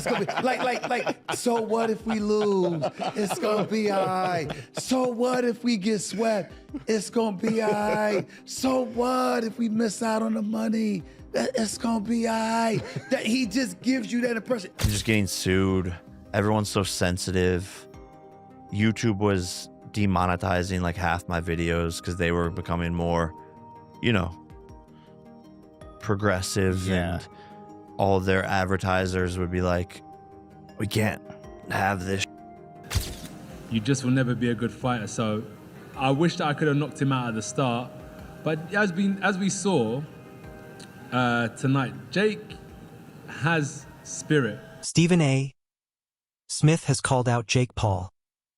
It's gonna be like. So what if we lose? It's gonna be all right. So what if we get swept? It's gonna be all right. So what if we miss out on the money? It's gonna be all right. That he just gives you that impression. I'm just getting sued. Everyone's so sensitive. YouTube was demonetizing like half my videos because they were becoming more, you know, progressive, and all of their advertisers would be like, we can't have this. You just will never be a good fighter. So I wish that I could have knocked him out at the start. But as we saw tonight, Jake has spirit. Stephen A. Smith has called out Jake Paul,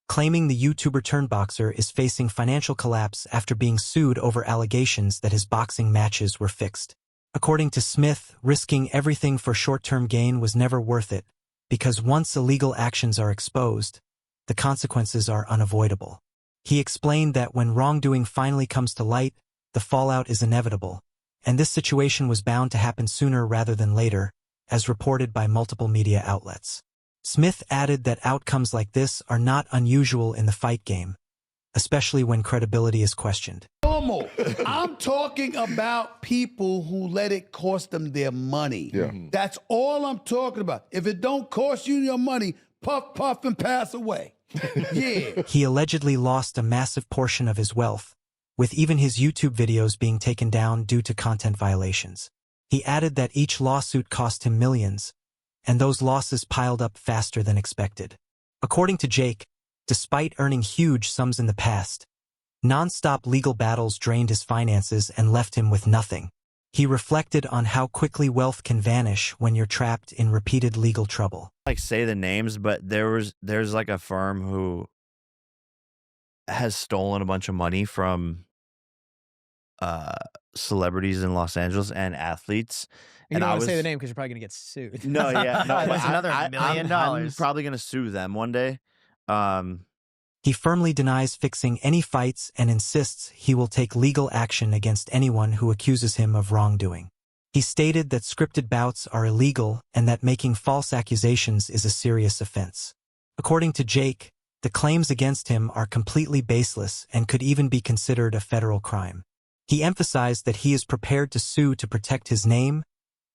claiming the YouTuber turned boxer is facing financial collapse after being sued over allegations that his boxing matches were fixed. According to Smith, risking everything for short-term gain was never worth it, because once illegal actions are exposed, the consequences are unavoidable. He explained that when wrongdoing finally comes to light, the fallout is inevitable, and this situation was bound to happen sooner rather than later, as reported by multiple media outlets. Smith added that outcomes like this are not unusual in the fight game, especially when credibility is questioned. Normal. I'm talking about people who let it cost them their money. Yeah. That's all I'm talking about. If it don't cost you your money, puff, puff, and pass away. Yeah. He allegedly lost a massive portion of his wealth, with even his YouTube videos being taken down due to content violations. He added that each lawsuit cost him millions, and those losses piled up faster than expected. According to Jake, despite earning huge sums in the past, non-stop legal battles drained his finances and left him with nothing. He reflected on how quickly wealth can vanish when you're trapped in repeated legal trouble. Like say the names, but there's like a firm who has stolen a bunch of money from celebrities in Los Angeles and athletes. You don't want to say the name because you're probably going to get sued. No, yeah. No, That's another $1 million. I'm probably going to sue them one day. He firmly denies fixing any fights and insists he will take legal action against anyone who accuses him of wrongdoing. He stated that scripted bouts are illegal and that making false accusations is a serious offense. According to Jake, the claims against him are completely baseless and could even be considered a federal crime. He emphasized that he is prepared to sue to protect his name,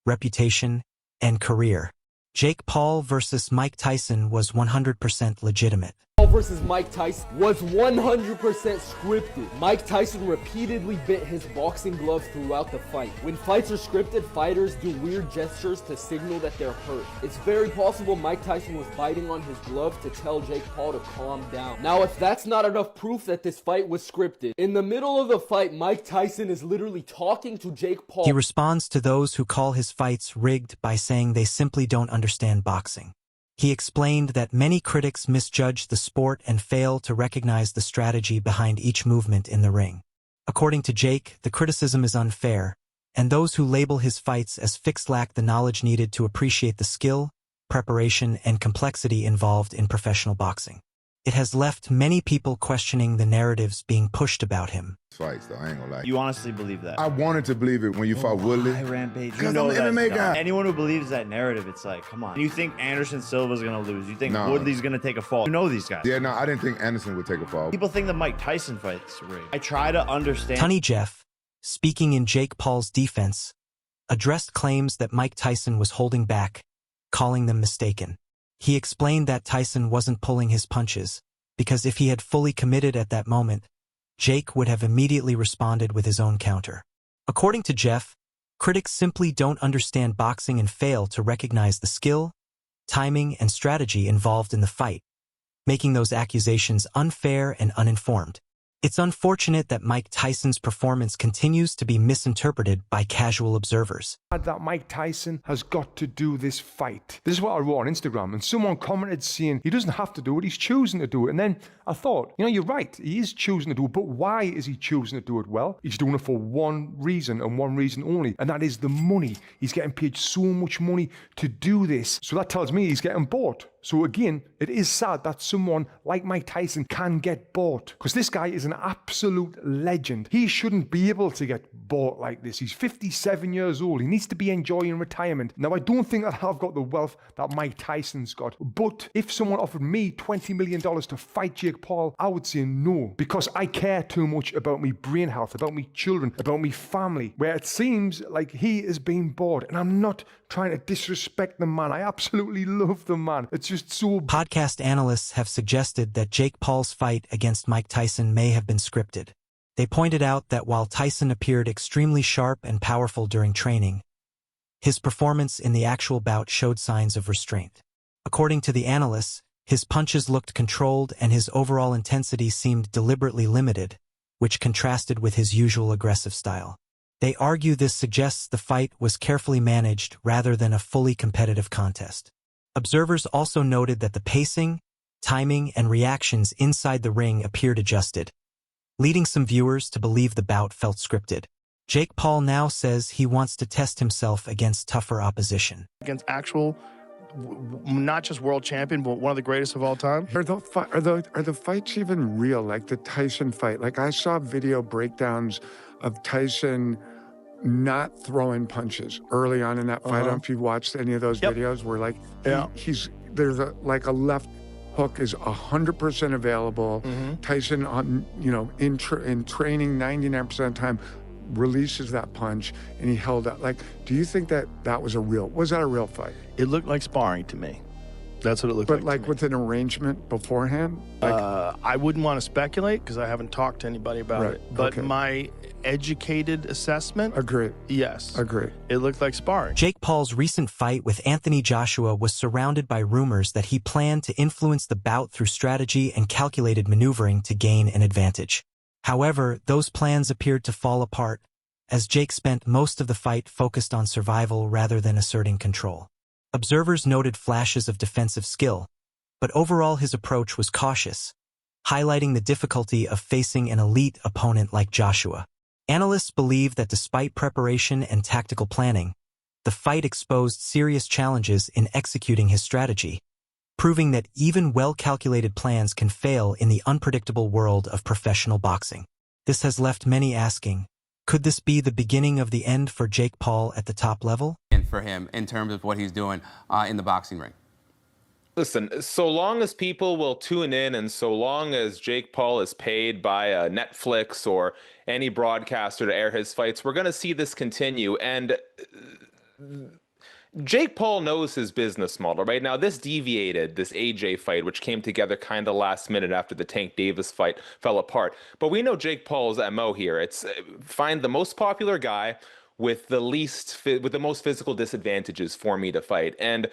reputation, and career. Jake Paul versus Mike Tyson was 100% legitimate. Paul versus Mike Tyson was 100% scripted. Mike Tyson repeatedly bit his boxing glove throughout the fight. When fights are scripted, fighters do weird gestures to signal that they're hurt. It's very possible Mike Tyson was biting on his glove to tell Jake Paul to calm down. Now, if that's not enough proof that this fight was scripted, in the middle of the fight, Mike Tyson is literally talking to Jake Paul. He responds to those who call his fights rigged by saying they simply don't understand boxing. He explained that many critics misjudge the sport and fail to recognize the strategy behind each movement in the ring. According to Jake, the criticism is unfair, and those who label his fights as fixed lack the knowledge needed to appreciate the skill, preparation, and complexity involved in professional boxing. It has left many people questioning the narratives being pushed about him. Fights, though, I ain't gonna lie. You honestly believe that? I wanted to believe it when you fought Woodley. Rampage. You Because know I'm an that MMA guy. Anyone who believes that narrative, it's like, come on. You think Anderson Silva's gonna lose? You think No. Woodley's gonna take a fall? You know these guys. Yeah, no, I didn't think Anderson would take a fall. People think the Mike Tyson fight's rigged. I try to understand. Tunny Jeff, speaking in Jake Paul's defense, addressed claims that Mike Tyson was holding back, calling them mistaken. He explained that Tyson wasn't pulling his punches, because if he had fully committed at that moment, Jake would have immediately responded with his own counter. According to Jeff, critics simply don't understand boxing and fail to recognize the skill, timing, and strategy involved in the fight, making those accusations unfair and uninformed. It's unfortunate that Mike Tyson's performance continues to be misinterpreted by casual observers. That Mike Tyson has got to do this fight. This is what I wrote on Instagram, and someone commented saying he doesn't have to do it, he's choosing to do it. And then I thought, you know, you're right, he is choosing to do it, but why is he choosing to do it? Well, he's doing it for one reason and one reason only, and that is the money. He's getting paid so much money to do this. So that tells me he's getting bought. So again, it is sad that someone like Mike Tyson can get bought, because this guy is an absolute legend. He shouldn't be able to get bought like this. He's 57 years old. He needs to be enjoying retirement. Now, I don't think that I've got the wealth that Mike Tyson's got, but if someone offered me $20 million to fight Jake Paul, I would say no, because I care too much about me brain health, about me children, about me family, where it seems like he is being bored. And I'm not trying to disrespect the man. I absolutely love the man. It's just so... Podcast analysts have suggested that Jake Paul's fight against Mike Tyson may have been scripted. They pointed out that while Tyson appeared extremely sharp and powerful during training, his performance in the actual bout showed signs of restraint. According to the analysts, his punches looked controlled and his overall intensity seemed deliberately limited, which contrasted with his usual aggressive style. They argue this suggests the fight was carefully managed rather than a fully competitive contest. Observers also noted that the pacing, timing, and reactions inside the ring appeared adjusted, leading some viewers to believe the bout felt scripted. Jake Paul now says he wants to test himself against tougher opposition. Against actual, not just world champion, but one of the greatest of all time. Are the fights even real? Like the Tyson fight? Like I saw video breakdowns of Tyson not throwing punches early on in that fight. I don't know if you've watched any of those videos where like there's a left hook is 100% available. Tyson on in training 99% of the time releases that punch and he held up. Like, do you think that was a real fight? It looked like sparring to me. That's what it looked like. But like with an arrangement beforehand? Like, I wouldn't want to speculate because I haven't talked to anybody about it. But my educated assessment? Agreed. Yes. Agreed. It looked like sparring. Jake Paul's recent fight with Anthony Joshua was surrounded by rumors that he planned to influence the bout through strategy and calculated maneuvering to gain an advantage. However, those plans appeared to fall apart, as Jake spent most of the fight focused on survival rather than asserting control. Observers noted flashes of defensive skill, but overall his approach was cautious, highlighting the difficulty of facing an elite opponent like Joshua. Analysts believe that despite preparation and tactical planning, the fight exposed serious challenges in executing his strategy, proving that even well-calculated plans can fail in the unpredictable world of professional boxing. This has left many asking, could this be the beginning of the end for Jake Paul at the top level? And for him, in terms of what he's doing in the boxing ring. Listen, so long as people will tune in and so long as Jake Paul is paid by Netflix or any broadcaster to air his fights, we're going to see this continue. And Jake Paul knows his business model, right? Now, this AJ fight, which came together kind of last minute after the Tank Davis fight fell apart. But we know Jake Paul's MO here. It's find the most popular guy with the most physical disadvantages for me to fight. And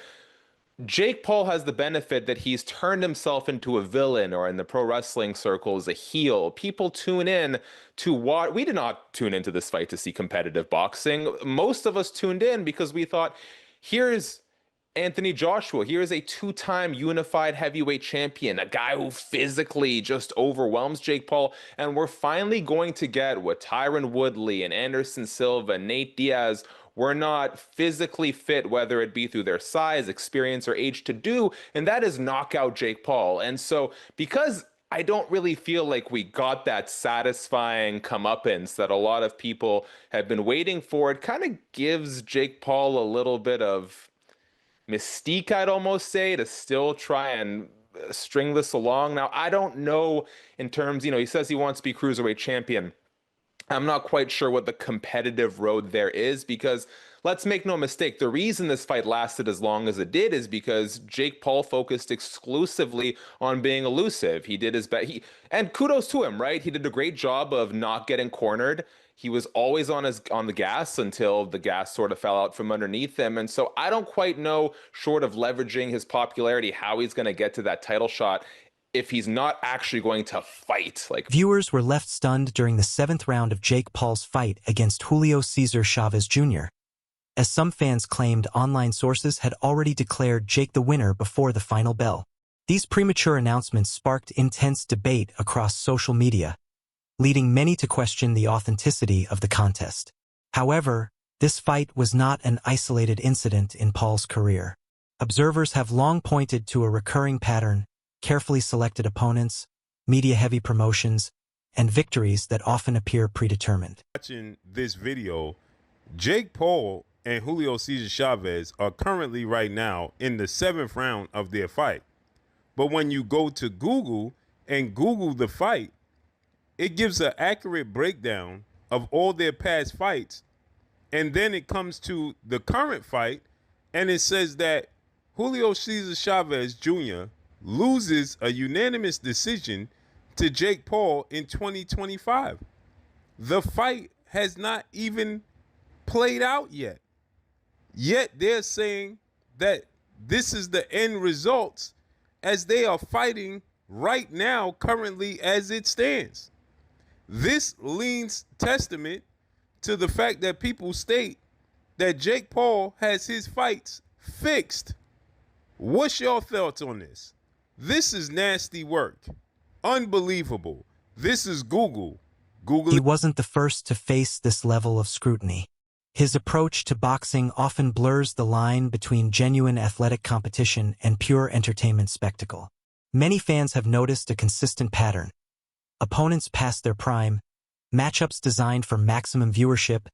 Jake Paul has the benefit that he's turned himself into a villain, or in the pro wrestling circles, a heel. People tune in to watch. We did not tune into this fight to see competitive boxing. Most of us tuned in because we thought, here's Anthony Joshua. Here's a two-time unified heavyweight champion, a guy who physically just overwhelms Jake Paul. And we're finally going to get what Tyron Woodley and Anderson Silva, Nate Diaz were not physically fit, whether it be through their size, experience, or age to do, and that is knock out Jake Paul. And so because I don't really feel like we got that satisfying comeuppance that a lot of people have been waiting for, it kind of gives Jake Paul a little bit of mystique, I'd almost say, to still try and string this along. Now, I don't know in terms, he says he wants to be cruiserweight champion. I'm not quite sure what the competitive road there is, because let's make no mistake, the reason this fight lasted as long as it did is because Jake Paul focused exclusively on being elusive. He did his best, and kudos to him, right? He did a great job of not getting cornered. He was always on the gas until the gas sort of fell out from underneath him. And so I don't quite know, short of leveraging his popularity, how he's going to get to that title shot if he's not actually going to fight. Viewers were left stunned during the 7th round of Jake Paul's fight against Julio Cesar Chavez Jr., as some fans claimed online sources had already declared Jake the winner before the final bell. These premature announcements sparked intense debate across social media, leading many to question the authenticity of the contest. However, this fight was not an isolated incident in Paul's career. Observers have long pointed to a recurring pattern: carefully selected opponents, media-heavy promotions, and victories that often appear predetermined. Watching this video, Jake Paul and Julio Cesar Chavez are currently right now in the 7th round of their fight. But when you go to Google and Google the fight, it gives an accurate breakdown of all their past fights. And then it comes to the current fight, and it says that Julio Cesar Chavez Jr. loses a unanimous decision to Jake Paul in 2025. The fight has not even played out yet. Yet they're saying that this is the end results as they are fighting right now, currently as it stands. This leans testament to the fact that people state that Jake Paul has his fights fixed. What's your thoughts on this? This is nasty work. Unbelievable. This is Google. He wasn't the first to face this level of scrutiny. His approach to boxing often blurs the line between genuine athletic competition and pure entertainment spectacle. Many fans have noticed a consistent pattern: opponents past their prime, matchups designed for maximum viewership,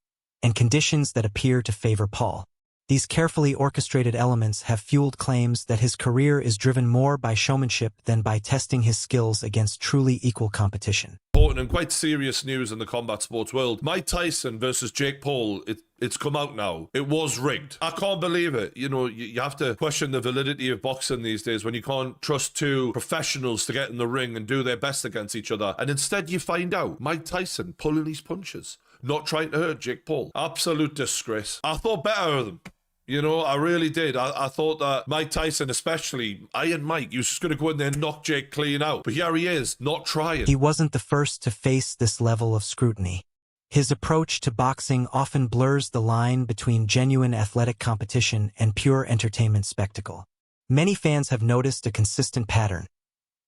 and conditions that appear to favor Paul. These carefully orchestrated elements have fueled claims that his career is driven more by showmanship than by testing his skills against truly equal competition. Important and quite serious news in the combat sports world. Mike Tyson versus Jake Paul, it's come out now. It was rigged. I can't believe it. You know, you have to question the validity of boxing these days when you can't trust two professionals to get in the ring and do their best against each other. And instead you find out Mike Tyson pulling his punches, not trying to hurt Jake Paul. Absolute disgrace. I thought better of them. You know, I really did. I thought that Mike Tyson, especially, Iron Mike, he was just going to go in there and knock Jake clean out. But here he is, not trying. He wasn't the first to face this level of scrutiny. His approach to boxing often blurs the line between genuine athletic competition and pure entertainment spectacle. Many fans have noticed a consistent pattern: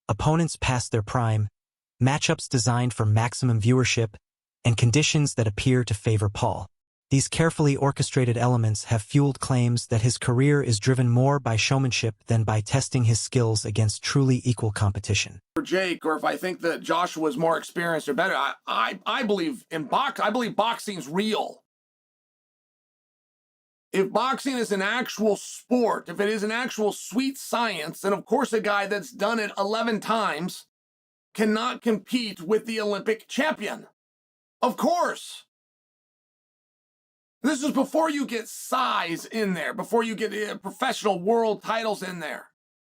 opponents past their prime, matchups designed for maximum viewership, and conditions that appear to favor Paul. These carefully orchestrated elements have fueled claims that his career is driven more by showmanship than by testing his skills against truly equal competition. For Jake, or if I think that Joshua is more experienced or better, I believe in I believe boxing's real. If boxing is an actual sport, if it is an actual sweet science, then of course a guy that's done it 11 times cannot compete with the Olympic champion. Of course. This is before you get size in there, before you get professional world titles in there.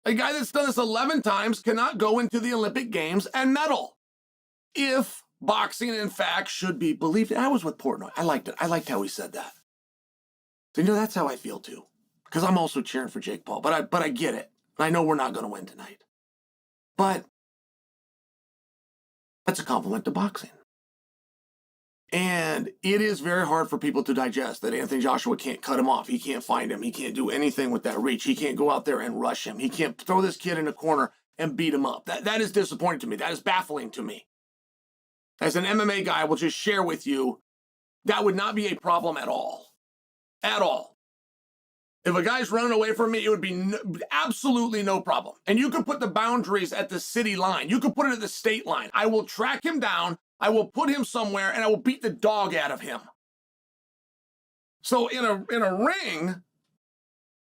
A guy that's done this 11 times cannot go into the Olympic Games and medal. If boxing, in fact, should be believed. And I was with Portnoy. I liked it. I liked how he said that. So, you know, that's how I feel too. Because I'm also cheering for Jake Paul. But I get it. I know we're not going to win tonight. But that's a compliment to boxing. And it is very hard for people to digest that Anthony Joshua can't cut him off. He can't find him. He can't do anything with that reach. He can't go out there and rush him. He can't throw this kid in a corner and beat him up. That is disappointing to me. That is baffling to me. As an MMA guy, I will just share with you, that would not be a problem at all. At all. If a guy's running away from me, it would be absolutely no problem. And you could put the boundaries at the city line. You could put it at the state line. I will track him down. I will put him somewhere and I will beat the dog out of him. So in a ring,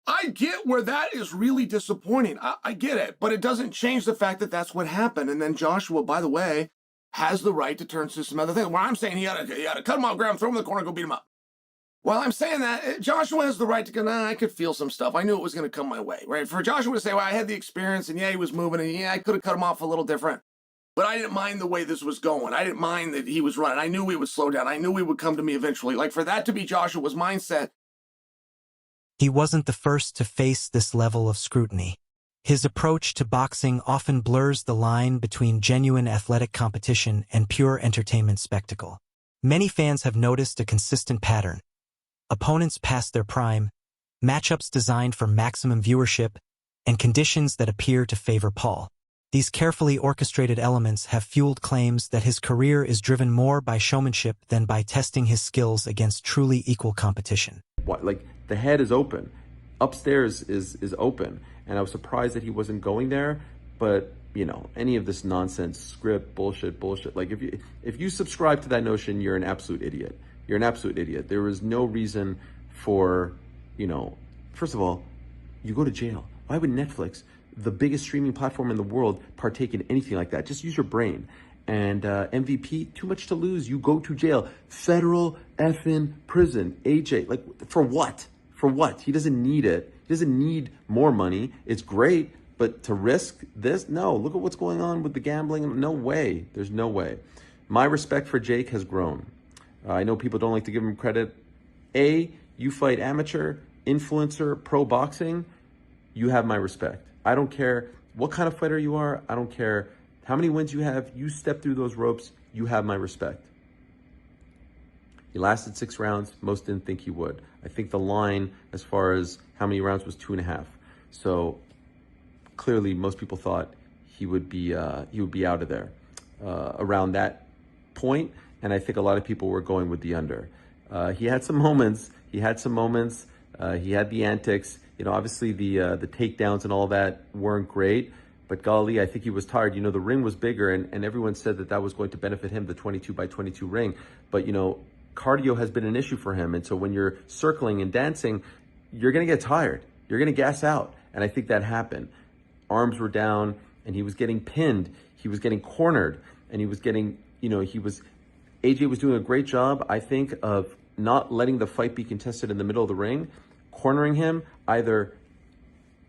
I get where that is really disappointing. I get it, but it doesn't change the fact that that's what happened. And then Joshua, by the way, has the right to turn to some other thing. Where I'm saying he had to cut him off, grab him, throw him in the corner, go beat him up. Well, I'm saying that Joshua has the right to go, I could feel some stuff. I knew it was going to come my way, right? For Joshua to say, well, I had the experience and yeah, he was moving and yeah, I could have cut him off a little different. But I didn't mind the way this was going. I didn't mind that he was running. I knew he would slow down. I knew he would come to me eventually. Like, for that to be Joshua's mindset. He wasn't the first to face this level of scrutiny. His approach to boxing often blurs the line between genuine athletic competition and pure entertainment spectacle. Many fans have noticed a consistent pattern: opponents past their prime, matchups designed for maximum viewership, and conditions that appear to favor Paul. These carefully orchestrated elements have fueled claims that his career is driven more by showmanship than by testing his skills against truly equal competition. Like, the head is open. upstairs is open, and I was surprised that he wasn't going there. But any of this nonsense, script, bullshit. Like if you subscribe to that notion, you're an absolute idiot. You're an absolute idiot. There was no reason for, first of all, you go to jail. Why would Netflix, the biggest streaming platform in the world, partake in anything like that? Just use your brain. And MVP, too much to lose. You go to jail. Federal effing prison. AJ, like, for what? For what? He doesn't need it. He doesn't need more money. It's great, but to risk this? No. Look at what's going on with the gambling. No way. There's no way. My respect for Jake has grown. I know people don't like to give him credit. You fight amateur, influencer, pro boxing. You have my respect. I don't care what kind of fighter you are. I don't care how many wins you have. You step through those ropes. You have my respect. He lasted 6 rounds. Most didn't think he would. I think the line as far as how many rounds was 2.5. So clearly most people thought he would be out of there around that point. And I think a lot of people were going with the under. He had some moments. He had the antics. Obviously the takedowns and all that weren't great. But golly, I think he was tired. The ring was bigger, and everyone said that was going to benefit him, the 22 by 22 ring. But, cardio has been an issue for him. And so when you're circling and dancing, you're going to get tired. You're going to gas out. And I think that happened. Arms were down, and he was getting pinned. He was getting cornered, and he was getting, AJ was doing a great job, I think, of not letting the fight be contested in the middle of the ring, cornering him either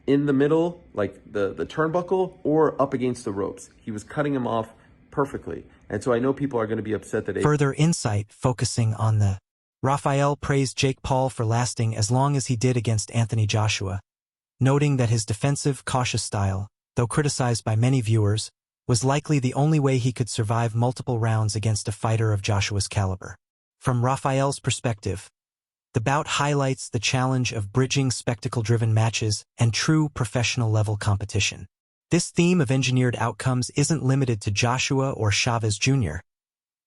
in the middle, like the turnbuckle, or up against the ropes. He was cutting him off perfectly. And so I know people are going to be upset that... Further insight focusing on the... Rafael praised Jake Paul for lasting as long as he did against Anthony Joshua, noting that his defensive, cautious style, though criticized by many viewers, was likely the only way he could survive multiple rounds against a fighter of Joshua's caliber. From Rafael's perspective, the bout highlights the challenge of bridging spectacle-driven matches and true professional-level competition. This theme of engineered outcomes isn't limited to Joshua or Chavez Jr.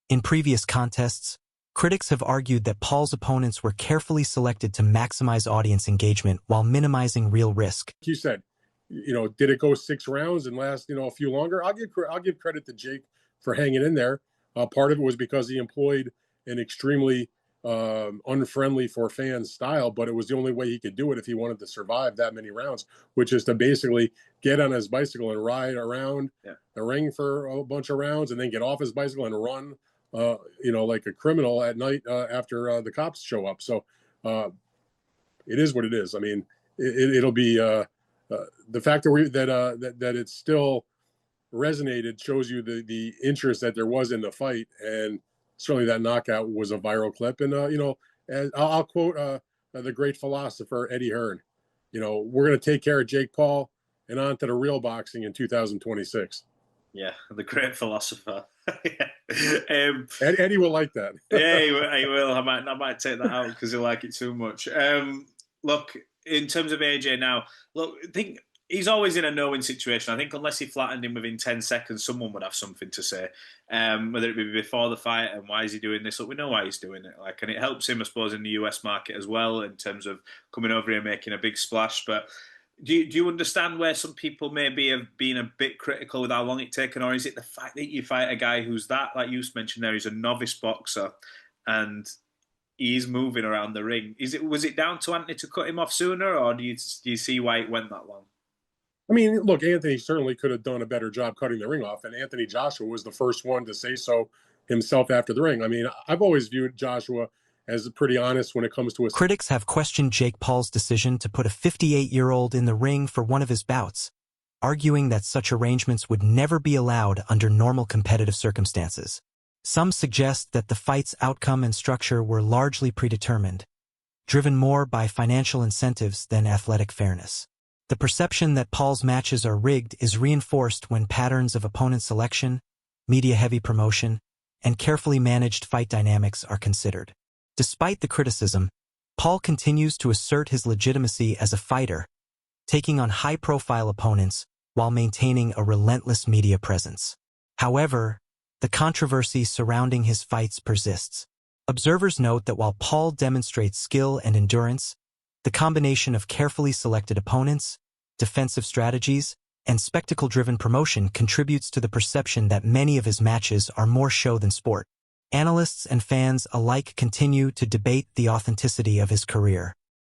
In previous contests, critics have argued that Paul's opponents were carefully selected to maximize audience engagement while minimizing real risk. You said, did it go 6 rounds and last, a few longer? I'll give credit to Jake for hanging in there. Part of it was because he employed an extremely unfriendly for fans style, but it was the only way he could do it if he wanted to survive that many rounds, which is to basically get on his bicycle and ride around the ring for a bunch of rounds and then get off his bicycle and run, like a criminal at night after the cops show up. So it is what it is. I mean, it'll be the fact that it still resonated shows you the interest that there was in the fight, and certainly that knockout was a viral clip. And, as I'll quote the great philosopher Eddie Hearn, we're going to take care of Jake Paul and on to the real boxing in 2026. Yeah, the great philosopher. Eddie will like that. Yeah, he will. I might take that out because he'll like it too much. Look, in terms of AJ now, I think he's always in a no-win situation. I think unless he flattened him within 10 seconds, someone would have something to say, whether it be before the fight and why is he doing this. Look, we know why he's doing it, and it helps him, I suppose, in the US market as well in terms of coming over here and making a big splash. But do you understand where some people maybe have been a bit critical with how long it's taken, or is it the fact that you fight a guy who's that, like you mentioned there, he's a novice boxer and he's moving around the ring? Was it down to Anthony to cut him off sooner, or do you see why it went that long? I mean, look, Anthony certainly could have done a better job cutting the ring off, and Anthony Joshua was the first one to say so himself after the ring. I mean, I've always viewed Joshua as pretty honest when it comes to his... Critics have questioned Jake Paul's decision to put a 58-year-old in the ring for one of his bouts, arguing that such arrangements would never be allowed under normal competitive circumstances. Some suggest that the fight's outcome and structure were largely predetermined, driven more by financial incentives than athletic fairness. The perception that Paul's matches are rigged is reinforced when patterns of opponent selection, media-heavy promotion, and carefully managed fight dynamics are considered. Despite the criticism, Paul continues to assert his legitimacy as a fighter, taking on high-profile opponents while maintaining a relentless media presence. However, the controversy surrounding his fights persists. Observers note that while Paul demonstrates skill and endurance, The combination of carefully selected opponents, defensive strategies, and spectacle-driven promotion contributes to the perception that many of his matches are more show than sport. Analysts and fans alike continue to debate the authenticity of his career.